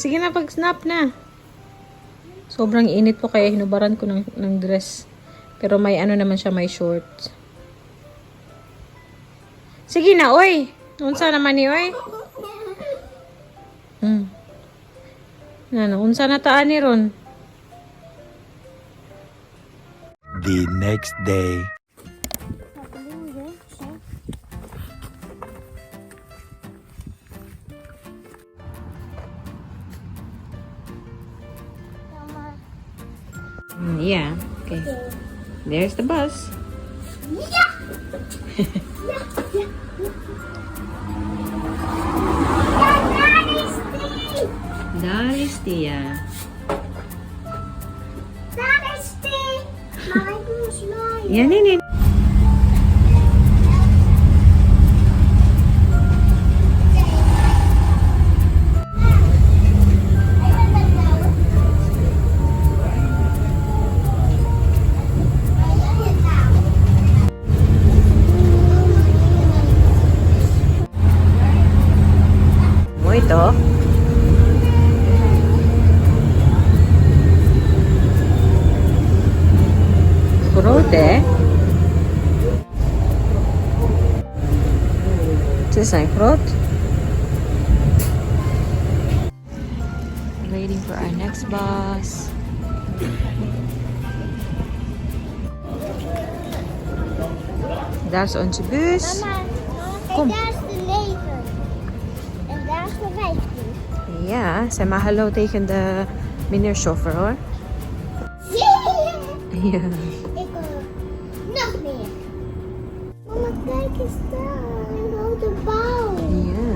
Sige na, pag-snap na. Sobrang init po kaya hinubaran ko ng dress. Pero may ano naman siya, may shorts. Sige na, oy. Unsa naman ni, oy? Unsa na taan ni ron? The next day. Yeah, okay. There's the bus. Dalistia. Yan, yan. Mo ito. Frutte. This is fruit. Waiting for our next bus. That's onze bus. Mama, Kom. daar is de leger. En daar is de wijfje. Ja, zeg maar hallo tegen de meneer chauffeur hoor. Ja. Ik wil nog meer. Mama, kijk eens daar. Een rode bal. Ja.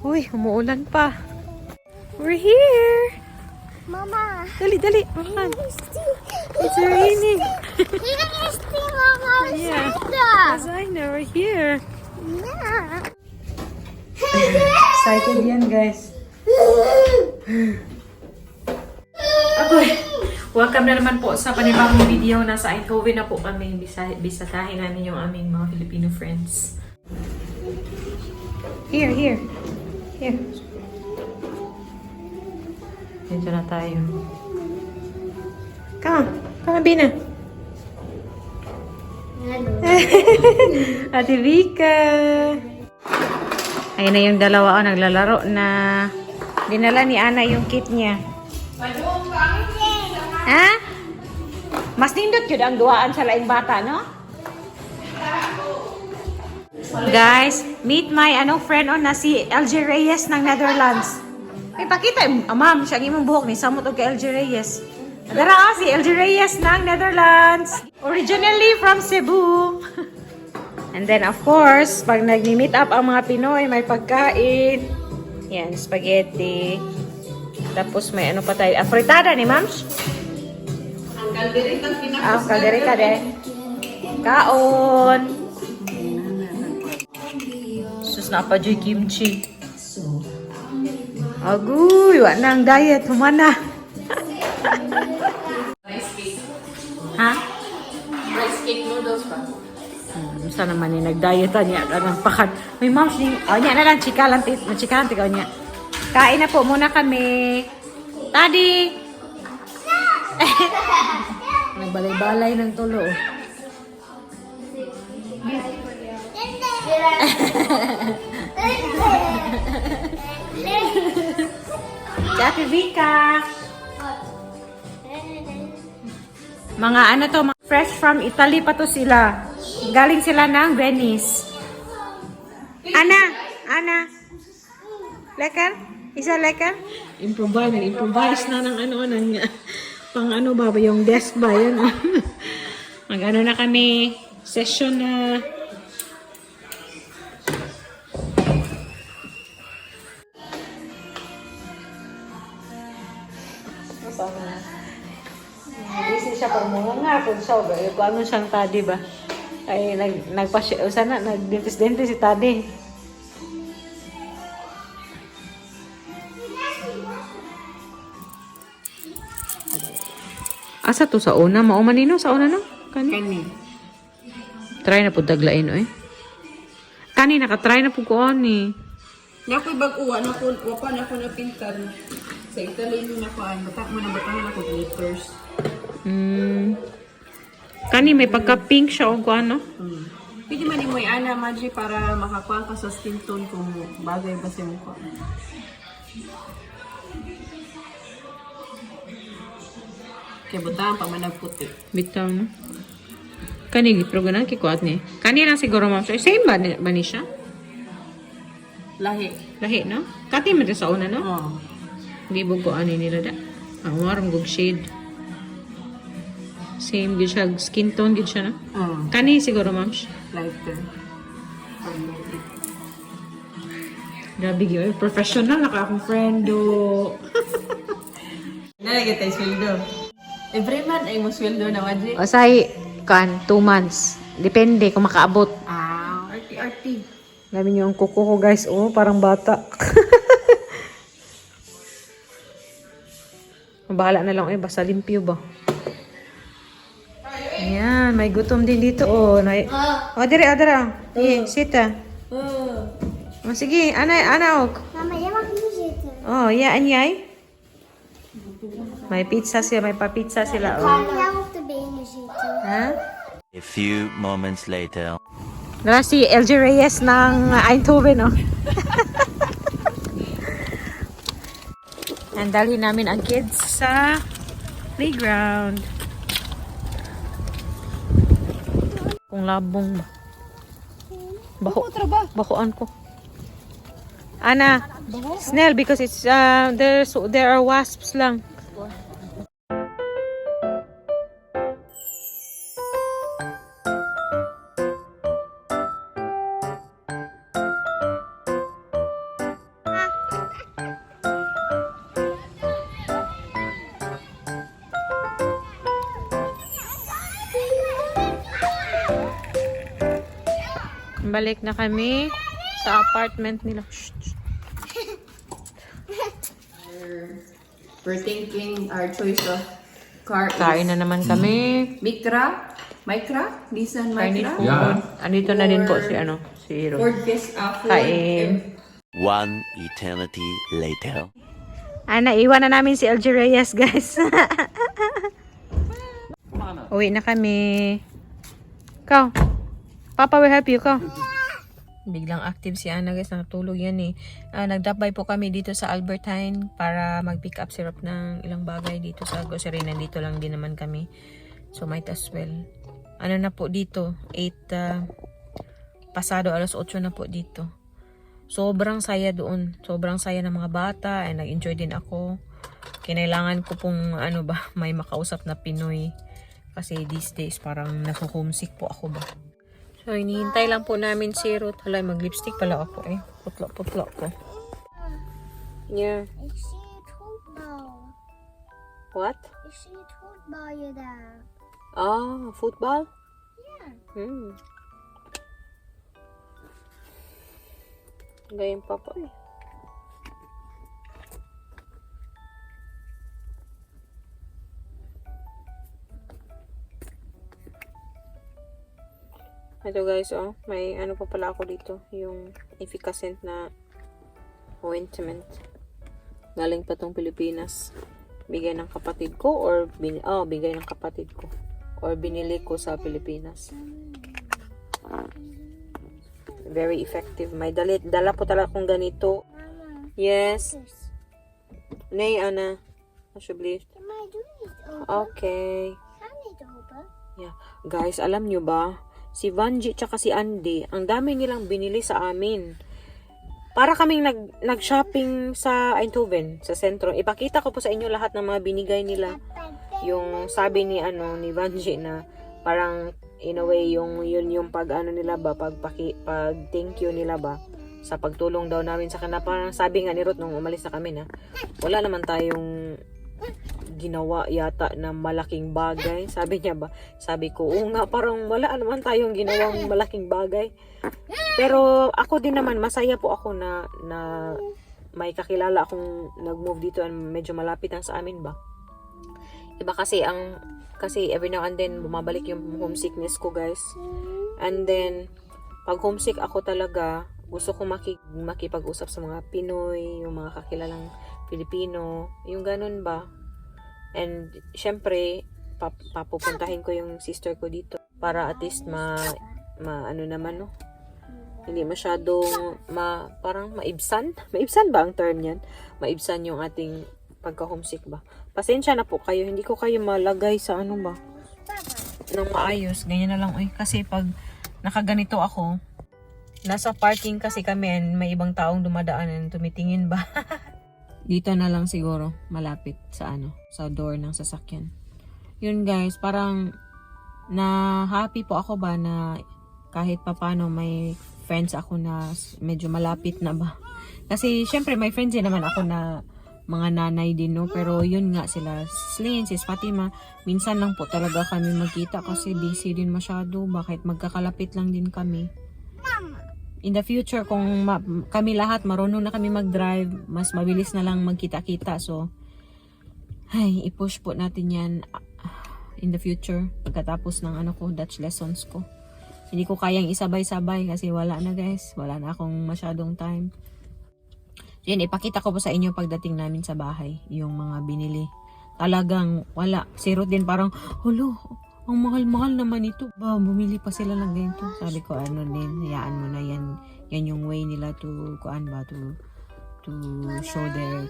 Uy, umuulan pa. We're here. Mama. Dali, dali. Makan. Hier is die. It's raining. Hier is die, mama. We Yeah. zijn daar. Designer, we're here. Ja. Excited yan, guys. Agoy, welcome na naman po sa panibagong video. Nasa Eindhoven na po kami. Bisatahin namin yung aming mga Filipino friends. Here, here. Here. Dito na tayo. Come, Bina. Hallo. Ate Vika. Ayun na yung dalawa, naglalaro na. Dinala ni Ana yung kit niya. Ha? Mas nindot yun ang duwaan sa laing bata, no? Guys, meet my friend na si LJ Reyes ng Netherlands. Ay, pakita ma'am, siya ang imong buhok ni Samot o kay LJ Reyes. Nadara si LJ Reyes ng Netherlands. Originally from Cebu. And then, of course, pag nag-meet up ang mga Pinoy, may pagkain. Yan, spaghetti. Tapos may ano pa tayo. Afritada ni ma'am? Ang kalderita pinaka. Ah, kalderita de. Kaon. Sus na pa dyan kimchi. Aguy, wala na ang diet. Humana. Ha? Rice cake noodles pa. Basta naman ni nag-dieta niya ng pakat. May moms din. Oh, niya na lang chika lang tigaw niya. Kain na po muna kami. Tadi. Nagbalay-balay ng tulo. Ate Vika. Mga ano to, fresh from Italy pa to sila. Galing sila ng Venice. Ana. Lekker? Isa lekker? Nag-improvise na ng pang ano ba yung desk ba yan? Mag-ano na kami, session na. Busy siya pag mga nga kung siya, kung ano siyang tadi ba? Ay, nagpasya, sana, nag-dentist-dentist si tadi. Asa to sa una? Maumanino sa una no? Kani? Kani. Try na po daglain, oy. Kani nakatry na po ko ni. Nga ako'y bag-uwa na ko, wapan ako na pintan. Sa Italy mo na ko, batahan ako glitters. Kani may pagka-pink siya o ano? Pwede man mo ana, Maji, para makakuha ka sa skin tone kung bagay ba siya mukha. Kaya butahan pa man nagputi. Bitaw no. Kani gipro ganan kikuat ni. Kani lang siguro ma'am. So, same ba ni siya? Lahi. Lahi no? Kati man sa una no? Oo. Hindi ko ani nila da. Ang warm gug shade. Same gid siya, skin tone gid siya no? Oo. Kani siguro ma'am. Lighter. Grabe gyud, professional na ka akong friend do. Nalagay tayo sweldo. Every month ay mo sweldo na, Maji. Asay kan 2 months. Depende kung makaabot. Ah, arty-arty. Gabi niyo ang kuko ko guys, oh, parang bata. Bahala na lang, basta limpyo ba? Ayan, may gutom din dito, oh. Oh, dire, adara. Sita. Oh, sige, ana, ok. Mama, jag var musiken. Oh, ja, anyay. May pizza sila, may pa-pizza sila, oh. Jag åkte bil musiken. Ha? A few moments later. Dala si LG Reyes ng Eindhoven, oh. And dalhin namin ang kids sa playground. Kung labong ba? Bakuan ko. Ana, snail because it's there are wasps lang. Balik na kami sa apartment nila. Shh. We're thinking our choice of car Kain na naman kami. Micra, Nissan Chinese Micra, food. Andito na din po si Hiro. Ford Fiesta, Kain. One eternity later. Naiwan na namin si LG Reyes, guys. Uwi na kami. Ikaw. Papa will help you, ikaw. Biglang active si Ana, guys. Natulog yan eh. Nagdapay po kami dito sa Albertine para mag-pick up syrup ng ilang bagay dito sa grocery. Nandito lang din naman kami. So, might as well. Ano na po dito? 8 pasado, alas 8 na po dito. Sobrang saya doon. Sobrang saya ng mga bata. And nag-enjoy din ako. Kinailangan ko pong may makausap na Pinoy. Kasi these days parang nasa-homesick po ako ba. So, hinihintay lang po namin si Ruth. Hala, mag-lipstick pala ako eh. Putla ko. Yeah. Jag ser ett fotboll. What? Jag ser ett fotboll där. Football? Yeah. Ganyan pa po eh. Ito guys, may pa pala ako dito, yung efficacent na ointment. Galing pa tong Pilipinas. Bigay ng kapatid ko or bigay ng kapatid ko or binili ko sa Pilipinas. Very effective. May dala po talaga akong ganito. Mamma. Yes. Nej, Anna. Alsjeblieft. Kan man du inte Okay. Kan inte hoppa? Yeah. Guys, alam nyo ba? Si Vanji tsaka si Andy, ang dami nilang binili sa amin. Para kaming nag-shopping sa Eindhoven, sa sentro. Ipakita ko po sa inyo lahat ng mga binigay nila. Yung sabi ni Vanji na parang in a way yung pag nila ba, pag thank you nila ba sa pagtulong daw namin sa kanila. Parang sabi nga ni Ruth nung umalis na kami na wala naman tayong ginawa yata na malaking bagay. Sabi niya ba? Sabi ko, oo nga, parang wala naman tayong ginawang malaking bagay. Pero ako din naman, masaya po ako na may kakilala akong nag-move dito and medyo malapit ang sa amin ba. Iba kasi kasi every now and then bumabalik yung homesickness ko guys. And then pag homesick ako talaga, gusto ko makipag-usap sa mga Pinoy, yung mga kakilalang Pilipino, yung ganun ba. And syempre, papupuntahin ko yung sister ko dito para at least ano naman, no? Hindi masyadong parang maibsan. Maibsan ba ang term yan? Maibsan yung ating pagka-homesick ba? Pasensya na po kayo. Hindi ko kayo malagay sa ano ba? Nang maayos. Ganyan na lang. Kasi pag nakaganito ako, nasa parking kasi kami and may ibang taong dumadaan and tumitingin ba? Dito na lang siguro. Malapit sa sa door ng sasakyan. Yun guys, parang na happy po ako ba na kahit papano may friends ako na medyo malapit na ba. Kasi syempre may friends din naman ako na mga nanay din, no? Pero yun nga sila, Slyn, sis Fatima, minsan lang po talaga kami magkita kasi busy din masyado. Bakit magkakalapit lang din kami. In the future, kung kami lahat marunong na kami mag-drive, mas mabilis na lang magkita-kita. So, i-push po natin yan in the future pagkatapos ng Dutch lessons ko. Hindi ko kayang isabay-sabay kasi wala na guys. Wala na akong masyadong time. So yun, ipakita ko po sa inyo pagdating namin sa bahay. Yung mga binili. Talagang wala. Si Ruth din parang, hulo, ang mahal-mahal naman ito. Ba, bumili pa sila ng ganito. Sabi ko, din, hayaan mo na yan. Yan yung way nila to show their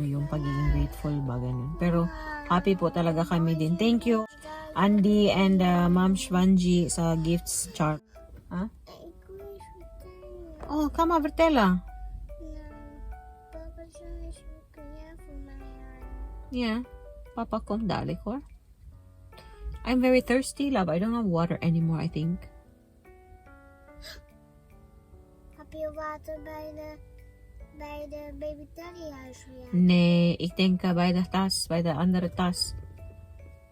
yung pagiging grateful ba, ganun. Pero happy po talaga kami din. Thank you Andy and Ma'am Shvanji sa gifts chart. Huh? Oh, come over, Tella. Yeah. Papa kom dali ko. I'm very thirsty, love. I don't have water anymore, I think. Heb je water bij de baby Telly huis weer? Nee, ik denk bij de tas, bij de andere tas.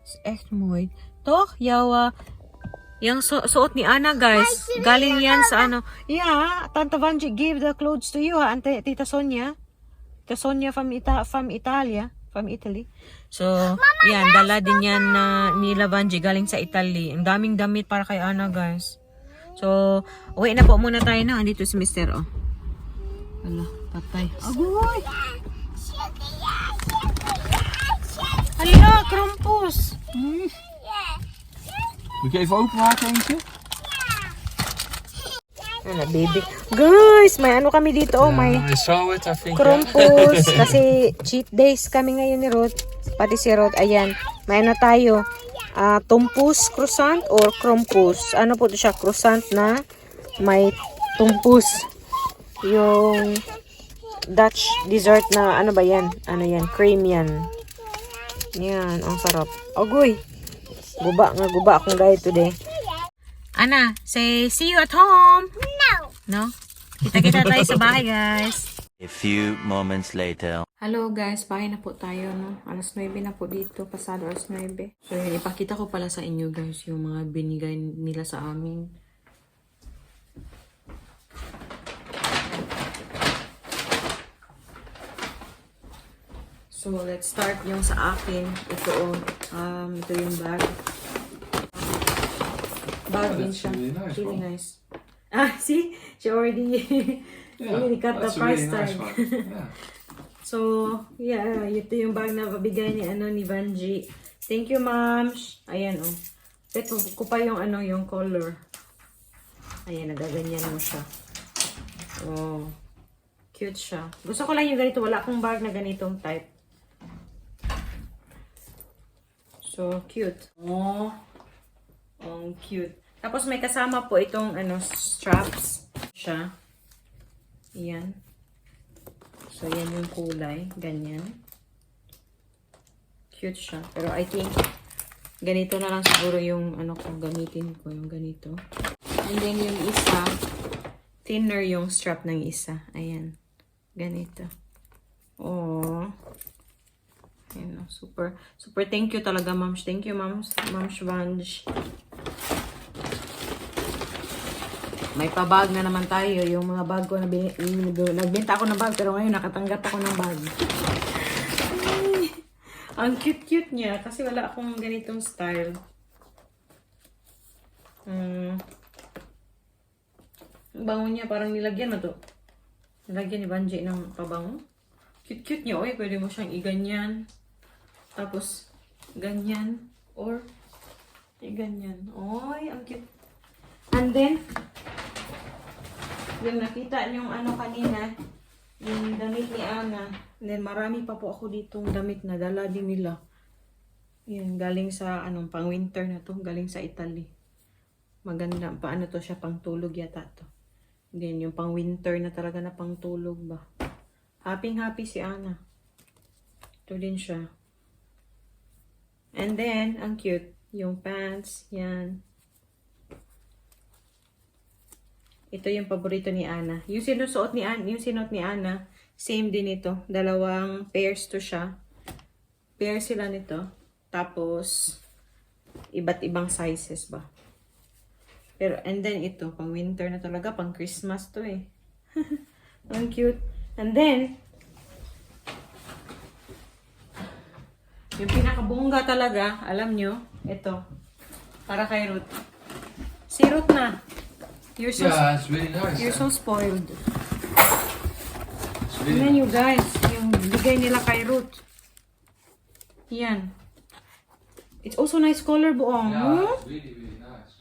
Is echt mooi. Toch? Yung suot ni Ana, guys. Galing yan sa Yeah, Tante Vanji gave the clothes to you, Ante Tita Sonia. Tita Sonia from Italy. So, yan, dala din yan nila Vanji galing sa Italy. Ang daming damit para kay Ana, guys. So, uwi na po muna tayo na. Andito si Mister, oh. Ala, patay. Agoy! Hala, krompus! Moet je even openmaken eentje? Ano, baby? Guys, may kami dito, oh. May I saw it, I think. krompus. Kasi cheat days kami ngayon ni Ruth. Pati si Ruth, ayan. May tayo. Tumpus croissant or krompus. Ano po ito siya? Croissant na may tumpus. Yung Dutch dessert na, ano ba yan? Ano yan? Cream yan. Yan, ang sarap. Agoy! Guba akong diet today. Ana, say see you at home! No? Kita-kita tayo sa bahay, guys. A few moments later. Hello guys, bahay na po tayo, no? Alas 9 na po dito, pasado alas 9. So yun, ipakita ko pala sa inyo guys, yung mga binigay nila sa amin. So let's start yung sa akin. Ito ito yung bag. Bag din siya. Really nice. See? She already really cut the price tag. So, yeah, ito yung bag na pabigay ni Vanji. Thank you, ma'am. Ayan, oh. Ito ko pa yung yung color. Ayan, nagaganyan mo siya. Oh. Cute siya. Gusto ko lang yung ganito. Wala akong bag na ganitong type. So, cute. Oh. Oh, cute. Tapos may kasama po itong straps siya. Ayan. So, yan yung kulay. Ganyan. Cute siya. Pero I think, ganito na lang siguro yung kung gamitin ko. Yung ganito. And then yung isa, thinner yung strap ng isa. Ayan. Ganito. Oh. Ayan, super thank you talaga, ma'am. Thank you, ma'am Shvanj. May pabag na naman tayo. Yung mga bag ko, nagbenta ako ng bag, pero ngayon nakatanggap ako ng bag. Ay, ang cute niya, kasi wala akong ganitong style. Ang bango niya, parang nilagyan mo to. Nilagyan ni Banji ng pabango. Cute-cute niya, oy. Pwede mo siyang iganyan. Tapos, ganyan. Or, iganyan. Oy, ang cute. And then, yung nakita niyong ano kanina, yung damit ni Ana. And then, marami pa po ako ditong damit na dala din nila. Yan, galing sa, pang winter na to. Galing sa Italy. Maganda. Paano to siya? Pang tulog yata to. Then, yung pang winter na talaga na pang tulog ba. Happy si Ana. Ito din siya. And then, ang cute. Yung pants. Yan. Ito yung paborito ni Ana. Yung sinusuot ni Ana, same din ito. Dalawang pairs to siya. Pair sila nito. Tapos, iba't ibang sizes ba. Pero, and then ito, pang winter na talaga, pang Christmas to eh. Ang cute. And then, yung pinakabongga talaga, alam nyo, ito. Para kay Ruth. Si Ruth na. You're so, Yeah, it's really nice. you're so spoiled. It's really Tingnan nyo guys, yung bigay nila kay Ruth. Yan. It's also nice color buong. Yeah, it's really, really nice.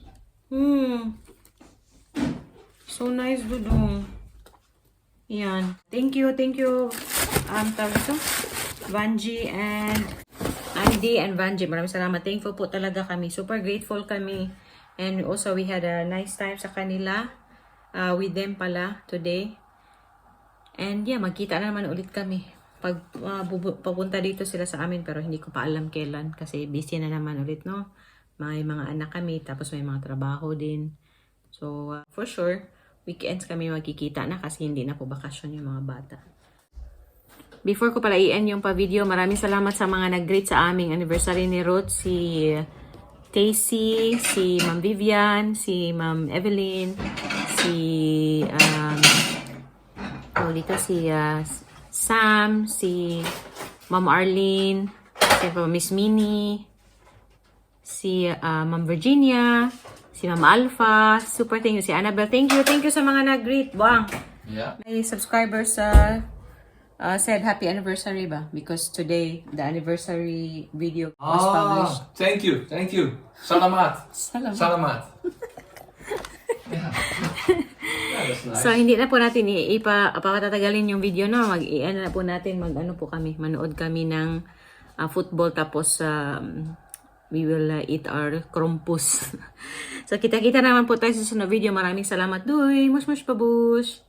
So nice, Dudong. Yan. Thank you. Tawag ito? Vanji and Andy and Vanji. Maraming salamat. Thankful po talaga kami. Super grateful kami. And also, we had a nice time sa kanila. With them pala today. And yeah, magkita na naman ulit kami. Pag papunta dito sila sa amin, pero hindi ko pa alam kailan. Kasi busy na naman ulit, no? May mga anak kami, tapos may mga trabaho din. So, for sure, weekends kami magkikita na kasi hindi na po bakasyon yung mga bata. Before ko pala i-end yung pa-video, maraming salamat sa mga nag-greet sa aming anniversary ni Ruth. Si Casey, si Ma'am Vivian, si Ma'am Evelyn, si Sam, si Ma'am Arlene, si Miss Minnie, si Ma'am Virginia, si Ma'am Alpha, super thank you, si Annabelle, thank you sa mga nag-greet, buwang. Yeah. May subscribers said happy anniversary ba? Because today, the anniversary video was published. Thank you. Salamat. Salamat. Yeah. Yeah, that's nice. So, hindi na po natin ipapatatagalin yung video na. Mag-i-ano na po natin, manood kami ng football tapos we will eat our krumpus. So, kita-kita naman po tayo sa sunod video. Maraming salamat. Doy! Mush, babush!